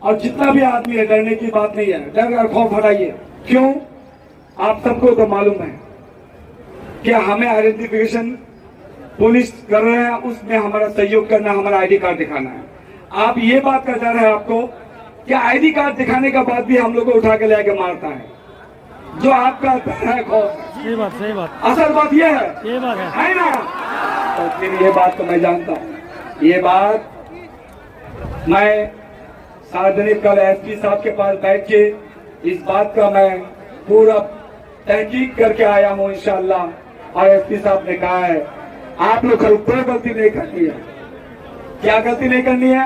और जितना भी आदमी है, डरने की बात नहीं है, डर और खौफ हटाइए। क्यों? आप सबको तो मालूम है कि हमें आइडेंटिफिकेशन पुलिस कर रहे हैं, उसमें हमारा सहयोग करना, हमारा आईडी कार्ड दिखाना है। आप ये बात का डर है आपको कि आईडी कार्ड दिखाने के बाद भी हम लोग को उठा के लेके मारता है, जो आपका है खौफ। सही बात असल बात ये है, ये बात है ना? तो फिर ये बात तो मैं जानता हूँ, ये बात मैं सार्वजनिक कल एसपी साहब के पास बैठ के इस बात का मैं पूरा तहकीक करके आया हूँ इंशाअल्लाह। और एसपी साहब ने कहा है आप लोग कल कोई गलती नहीं करनी है। क्या गलती नहीं करनी है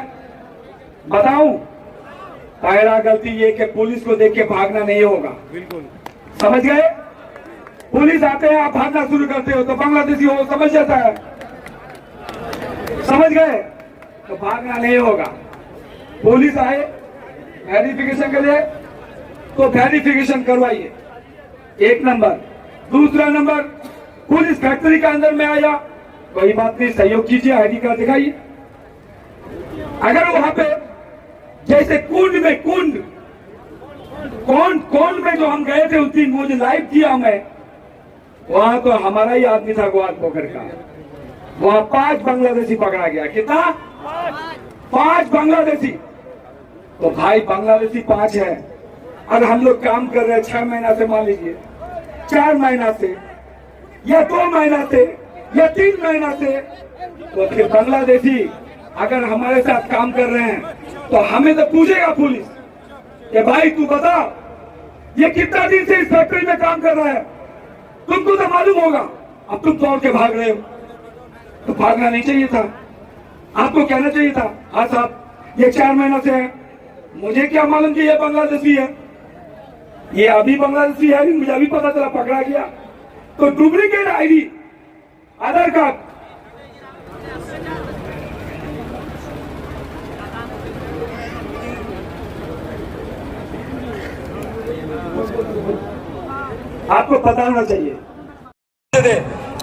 बताऊं? पहला गलती ये कि पुलिस को देख के भागना नहीं होगा। बिल्कुल समझ गए? पुलिस आते हैं, आप भागना शुरू करते हो तो बांग्लादेशी हो समझ जाता है। समझ गए? तो भागना नहीं होगा। पुलिस आए वेरिफिकेशन के लिए तो वेरिफिकेशन करवाइए, एक नंबर। दूसरा नंबर, पुलिस फैक्ट्री के अंदर में आया, कोई बात नहीं, सहयोग कीजिए, आईडी कार्ड दिखाइए। अगर वहां पे जैसे कुंड में कौन में जो हम गए थे उस दिन, मुझे लाइव किया मैं, वहां तो हमारा ही आदमी था ग्वाद पोखर का, वहां 5 बांग्लादेशी पकड़ा गया। कितना? 5 बांग्लादेशी। तो भाई बांग्लादेशी 5 है और हम लोग काम कर रहे हैं 6 महीना से, मान लीजिए 4 महीना से या 2 महीना से या 3 महीना से, तो फिर बांग्लादेशी अगर हमारे साथ काम कर रहे हैं तो हमें तो पूछेगा पुलिस कि भाई तू बता ये कितना दिन से इस फैक्ट्री में काम कर रहा है, तुमको तो मालूम होगा, अब तुम दौड़ के भाग रहे हो। तो भागना नहीं चाहिए था, आपको कहना चाहिए था हाँ साहब ये 4 महीना से है, मुझे क्या मालूम कि ये बांग्लादेशी है, ये अभी बांग्लादेशी है, मुझे अभी पता चला, पकड़ा गया। तो डुप्लीकेट आईडी, आधार कार्ड, आपको पता होना चाहिए।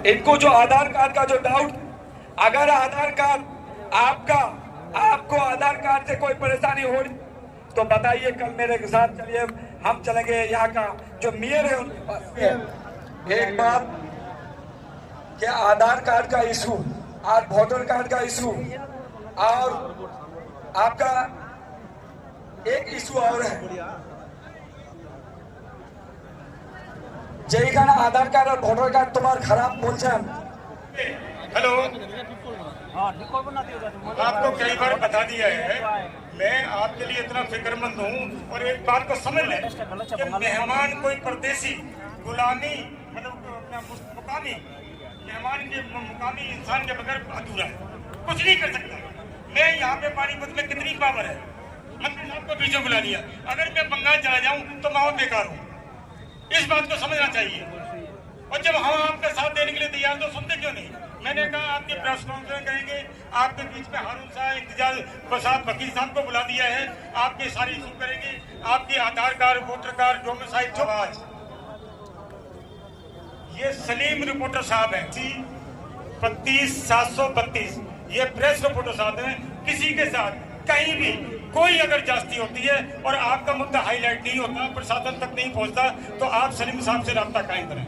इनको जो आधार कार्ड का जो डाउट, अगर आधार कार्ड आपको आधार कार्ड से कोई परेशानी हो तो बताइए, कल मेरे के साथ चलिए, हम चलेंगे यहाँ का जो मेयर है उनके पास। एक बात कि आधार कार्ड का इशू और वोटर कार्ड का इशू और आपका एक इशू और है, যেখানে আধার কার্ড আর ভোটার কার্ড তোমার খারাপ বলছেন। हेलो, आपको कई बार बता दिया है, मैं आपके लिए इतना फिक्रमंद हूँ। और एक बात को समझ लें कि मेहमान कोई परदेसी गुलामी मतलब मुकामी मेहमान के मुकामी इंसान के बगैर अधूरा है, कुछ नहीं कर सकता। मैं यहाँ पे पानीपत में कितनी पावर है, मंत्री साहब को बीचों बुला लिया, अगर मैं बंगाल चला जाऊँ तो मैं बेकार हूँ, इस बात को समझना चाहिए। और जब हम आपका साथ देने के लिए तैयार तो सुनते क्यों नहीं? मैंने कहा आपकी प्रेस कॉन्फ्रेंस करेंगे, आपके बीच में हारून साहब इंतजार प्रसाद वकील साहब को बुला दिया है, आपकी सारी इशू करेंगे, आपके आधार कार्ड वोटर कार्ड डोमिसाइल जो आज ये सलीम रिपोर्टर साहब है 32,732, ये प्रेस रिपोर्टर साहब है। किसी के साथ कहीं भी कोई अगर जास्ती होती है और आपका मुद्दा हाईलाइट नहीं होता, प्रशासन तक नहीं पहुंचता, तो आप सलीम साहब से राब्ता कायम करें।